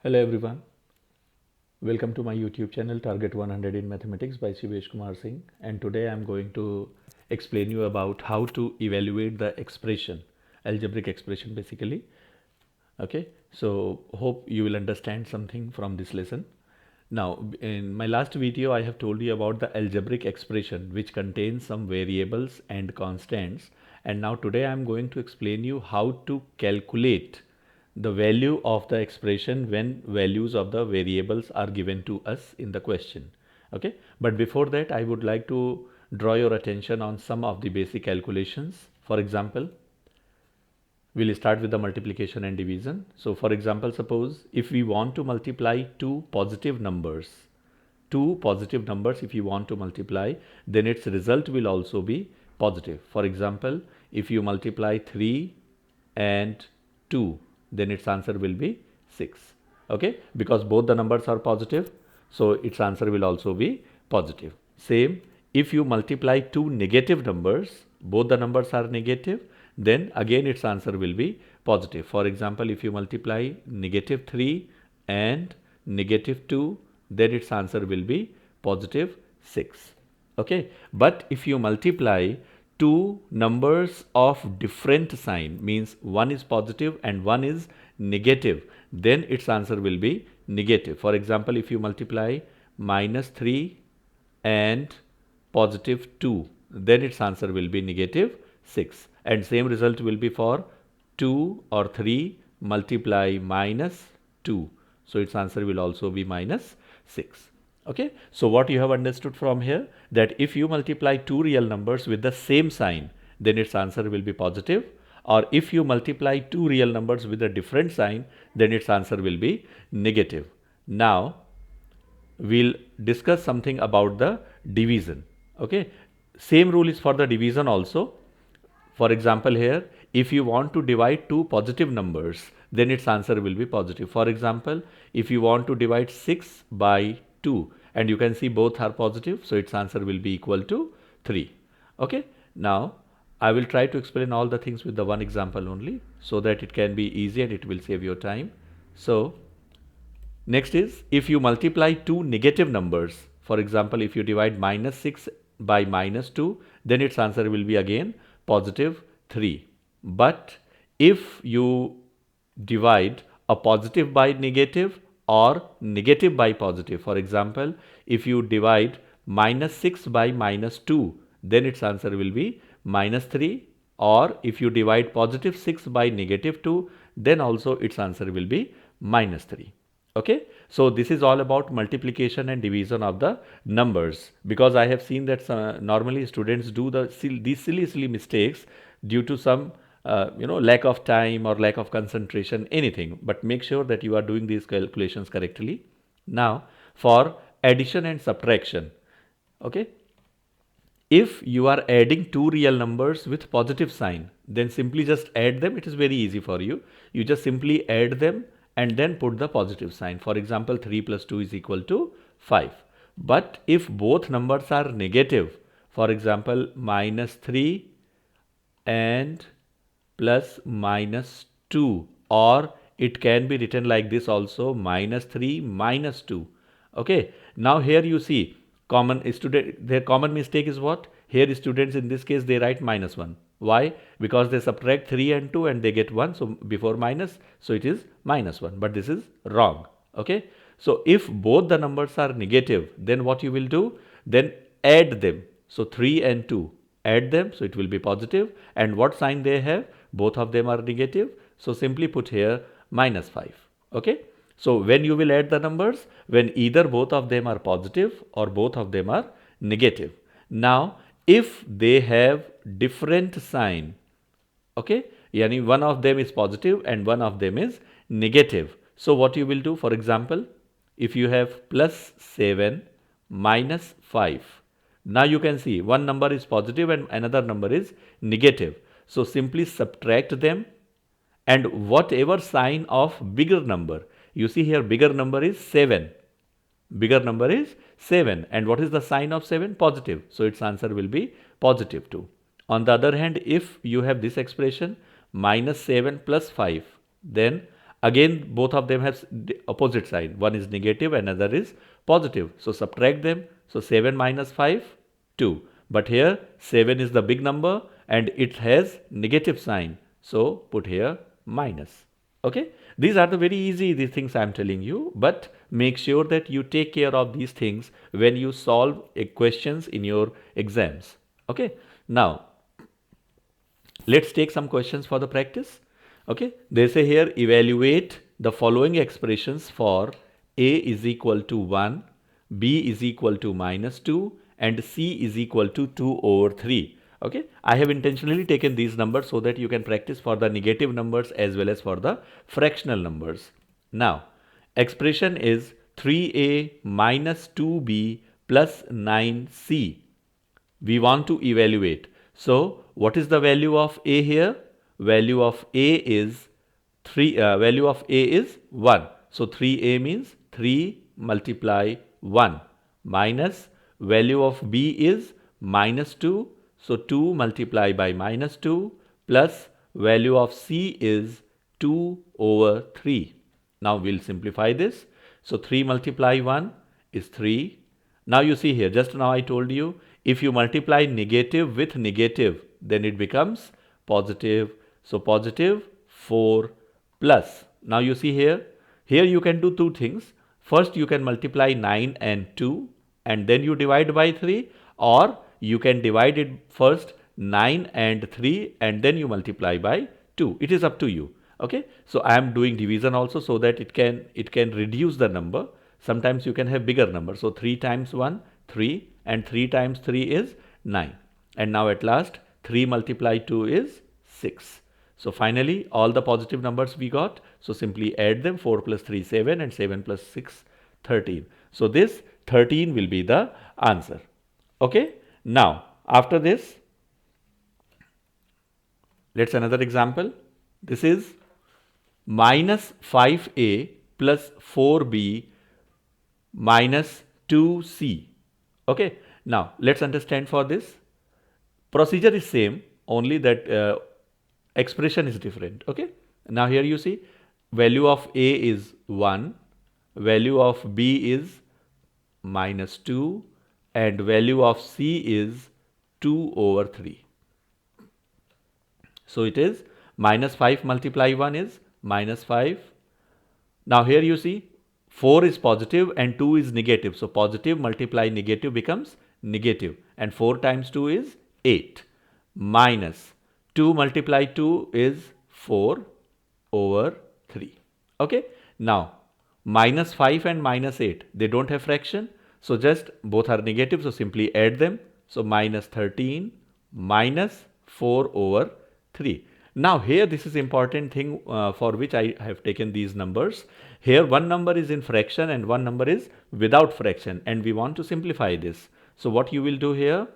Hello everyone, welcome to my YouTube channel Target 100 in Mathematics by Shivesh Kumar Singh, and today I am going to explain you about how to evaluate the expression, algebraic expression basically. Okay, so hope you will understand something from this lesson. Now in my last video I have told you about the algebraic expression which contains some variables and constants, and now today I am going to explain you how to calculate the value of the expression when values of the variables are given to us in the question. Okay, but before that I would like to draw your attention on some of the basic calculations. For example, we'll start with the multiplication and division. So for example, suppose if we want to multiply two positive numbers, if you want to multiply, then its result will also be positive. For example, if you multiply 3 and 2, then its answer will be 6. Okay, because both the numbers are positive, so its answer will also be positive. Same, if you multiply two negative numbers, both the numbers are negative, then again its answer will be positive. For example, if you multiply -3 and -2, then its answer will be positive 6. Okay, but if you multiply two numbers of different sign, means one is positive and one is negative, then its answer will be negative. For example, if you multiply -3 and +2, then its answer will be -6, and same result will be for 2 or 3 multiply -2, so its answer will also be -6. Okay, so what you have understood from here, that if you multiply two real numbers with the same sign, then its answer will be positive, or if you multiply two real numbers with a different sign, then its answer will be negative. Now we'll discuss something about the division. Okay, same rule is for the division also. For example, here if you want to divide two positive numbers, then its answer will be positive. For example, if you want to divide 6 by 2, and you can see both are positive, so its answer will be equal to 3. Okay, now I will try to explain all the things with the one example only, so that it can be easy and it will save your time. So next is, if you multiply two negative numbers, for example, if you divide -6 by -2, then its answer will be again positive 3. But if you divide a positive by negative or negative by positive, for example, if you divide -6 by -2, then its answer will be -3, or if you divide +6 by -2, then also its answer will be -3. Okay, so this is all about multiplication and division of the numbers, because I have seen that normally students do these silly mistakes due to some lack of time or lack of concentration, anything, but make sure that you are doing these calculations correctly. Now for addition and subtraction, okay, if you are adding two real numbers with positive sign, then simply just add them. It is very easy for you. You just simply add them and then put the positive sign. For example, 3 plus 2 is equal to 5. But if both numbers are negative, for example, -3 and plus -2, or it can be written like this also, -3 -2. Okay, now here you see their common mistake is what? Here students in this case they write -1. Why? Because they subtract 3 and 2 and they get 1, so before minus, so it is -1, but this is wrong. Okay, so if both the numbers are negative, then what you will do? Then add them. So 3 and 2, add them, so it will be positive. And what sign they have? Both of them are negative, so simply put here -5. Okay, so when you will add the numbers, when either both of them are positive or both of them are negative. Now if they have different sign, okay, yani one of them is positive and one of them is negative, so what you will do? For example, if you have +7 -5, now you can see one number is positive and another number is negative, so simply subtract them, and whatever sign of bigger number, you see here bigger number is 7, and what is the sign of 7? Positive, so its answer will be positive 2. On the other hand, if you have this expression -7 plus 5, then Again, both of them have opposite sign. One is negative, another is positive. So subtract them. So 7 minus 5, 2. But here 7 is the big number and it has negative sign. So put here minus. Okay. These are the very easy these things I am telling you, but make sure that you take care of these things when you solve questions in your exams. Okay. Now, let's take some questions for the practice. Okay, they say here evaluate the following expressions for a is equal to 1, b is equal to minus 2 and c is equal to 2 over 3. Okay, I have intentionally taken these numbers so that you can practice for the negative numbers as well as for the fractional numbers. Now, expression is 3a minus 2b plus 9c. We want to evaluate. So what is the value of a here? Value of a is 3. Value of a is 1. So 3a means 3 multiply 1 minus value of b is minus 2. So 2 multiply by minus 2 plus value of c is 2 over 3. Now we'll simplify this. So 3 multiply 1 is 3. Now you see here, just now I told you, if you multiply negative with negative, then it becomes positive. So positive 4 plus. Now you see here you can do two things. First you can multiply 9 and 2 and then you divide by 3, or you can divide it first 9 and 3 and then you multiply by 2. It is up to you. Okay. So I am doing division also so that it can reduce the number. Sometimes you can have bigger number. So 3 times 1, 3 and 3 times 3 is 9. And now at last 3 multiply 2 is 6. So finally all the positive numbers we got. So simply add them. 4 plus 3 7 and 7 plus 6 13. So this 13 will be the answer. Okay. Now after this, let's another example. This is minus 5a plus 4b minus 2c. Okay. Now let's understand for this. Procedure is same, only that expression is different. Okay. Now here you see value of a is 1, value of b is minus 2 and value of c is 2 over 3. So it is minus 5 multiply 1 is minus 5. Now here you see 4 is positive and 2 is negative. So positive multiply negative becomes negative and 4 times 2 is 8 minus 2 multiply 2 is 4 over 3. Okay. Now minus 5 and minus 8, they don't have fraction. So just both are negative. So simply add them. So minus 13 minus 4 over 3. Now here this is important thing for which I have taken these numbers. Here one number is in fraction and one number is without fraction and we want to simplify this. So what you will do here,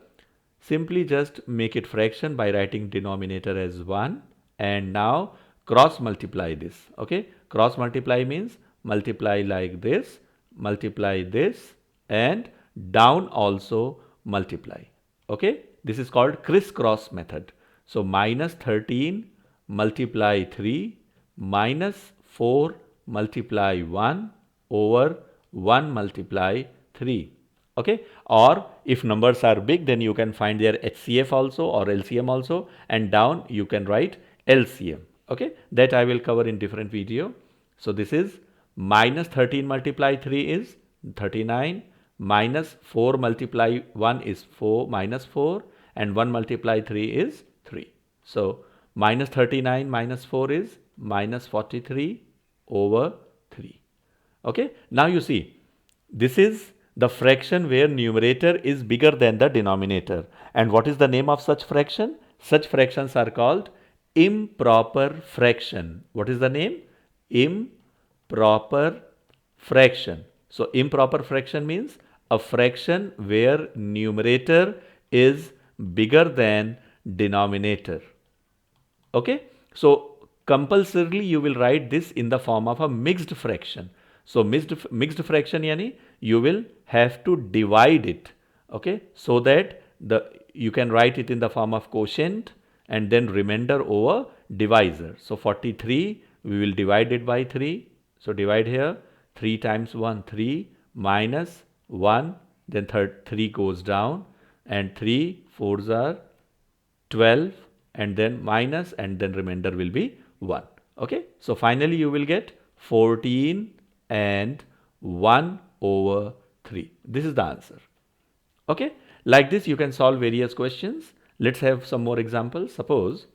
simply just make it fraction by writing denominator as 1 and now cross multiply this. Okay, cross multiply means multiply like this, multiply this and down also multiply. Okay, this is called crisscross method. So minus 13 multiply 3 minus 4 multiply 1 over 1 multiply 3. Okay, or if numbers are big, then you can find their HCF also or LCM also, and down you can write LCM. Okay, that I will cover in different video. So this is minus 13 multiply 3 is 39, minus 4 multiply 1 is 4 minus 4 and 1 multiply 3 is 3. So minus 39 minus 4 is minus 43 over 3. Okay. Now you see, this is the fraction where numerator is bigger than the denominator. And what is the name of such fraction? Such fractions are called improper fraction. What is the name? Improper fraction. So improper fraction means a fraction where numerator is bigger than denominator. Okay. So compulsorily you will write this in the form of a mixed fraction. So mixed fraction yani you will have to divide it. Okay. So that you can write it in the form of quotient and then remainder over divisor. So 43 we will divide it by 3. So divide here, 3 times 1, 3, minus 1, then 3 goes down, and 3 4s are 12, and then minus, and then remainder will be 1. Okay, so finally you will get 14 and 1 over 3. This is the answer. Okay, like this you can solve various questions. Let's have some more examples. Suppose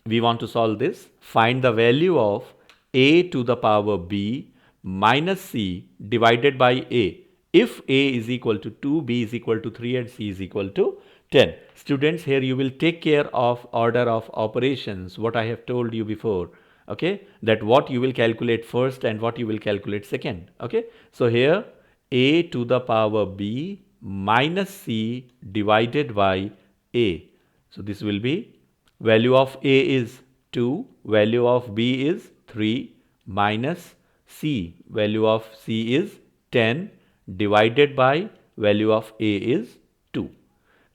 we want to solve this. Find the value of a to the power b minus c divided by a if a is equal to 2, b is equal to 3, and c is equal to 10. Students, here you will take care of order of operations, what I have told you before. Okay, that what you will calculate first and what you will calculate second. Okay, so here a to the power b minus c divided by a. So this will be, value of a is 2, value of b is 3, minus c, value of c is 10, divided by value of a is 2.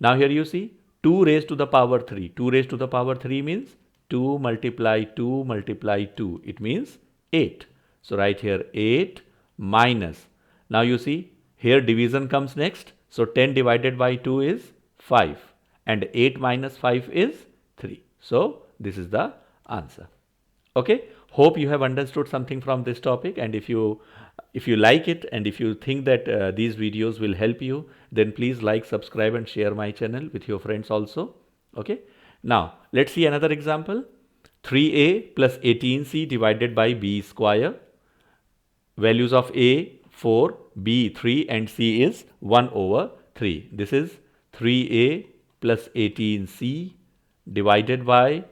Now here you see 2 raised to the power 3. 2 raised to the power 3 means 2 multiply 2 multiply 2. It means 8. So write here 8 minus. Now you see here division comes next. So 10 divided by 2 is 5. And 8 minus 5 is 3. So this is the answer. Okay. Hope you have understood something from this topic, and if you like it and if you think that these videos will help you, then please like, subscribe and share my channel with your friends also. Okay. Now let's see another example. 3a plus 18c divided by b square. Values of a 4, b 3 and c is 1 over 3. This is 3a plus 18c divided by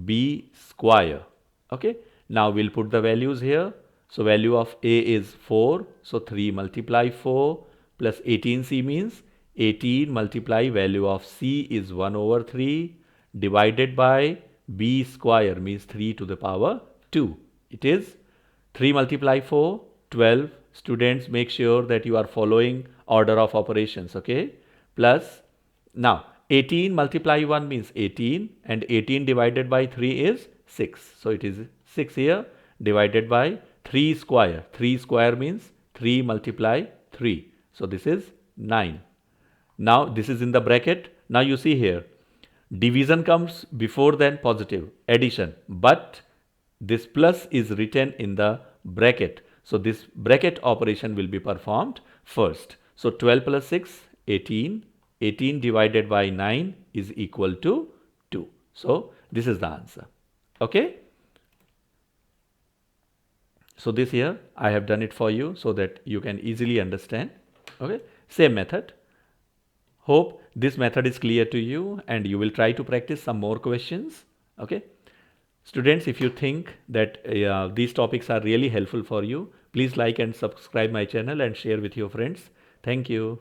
b square. Okay. Now we'll put the values here. So value of a is 4. So 3 multiply 4 plus 18c means 18 multiply value of c is 1 over 3 divided by b square means 3 to the power 2. It is 3 multiply 4, 12. Students, make sure that you are following order of operations. Okay. Plus, now 18 multiply 1 means 18, and 18 divided by 3 is 6. So it is 6 here, divided by 3 square. 3 square means 3 multiply 3. So this is 9. Now this is in the bracket. Now you see here, division comes before then positive, addition, but this plus is written in the bracket. So this bracket operation will be performed first. So 12 plus 6, 18. 18 divided by 9 is equal to 2. So this is the answer. Okay. So this here I have done it for you so that you can easily understand. Okay. Same method. Hope this method is clear to you and you will try to practice some more questions. Okay. Students, if you think that these topics are really helpful for you, please like and subscribe my channel and share with your friends. Thank you.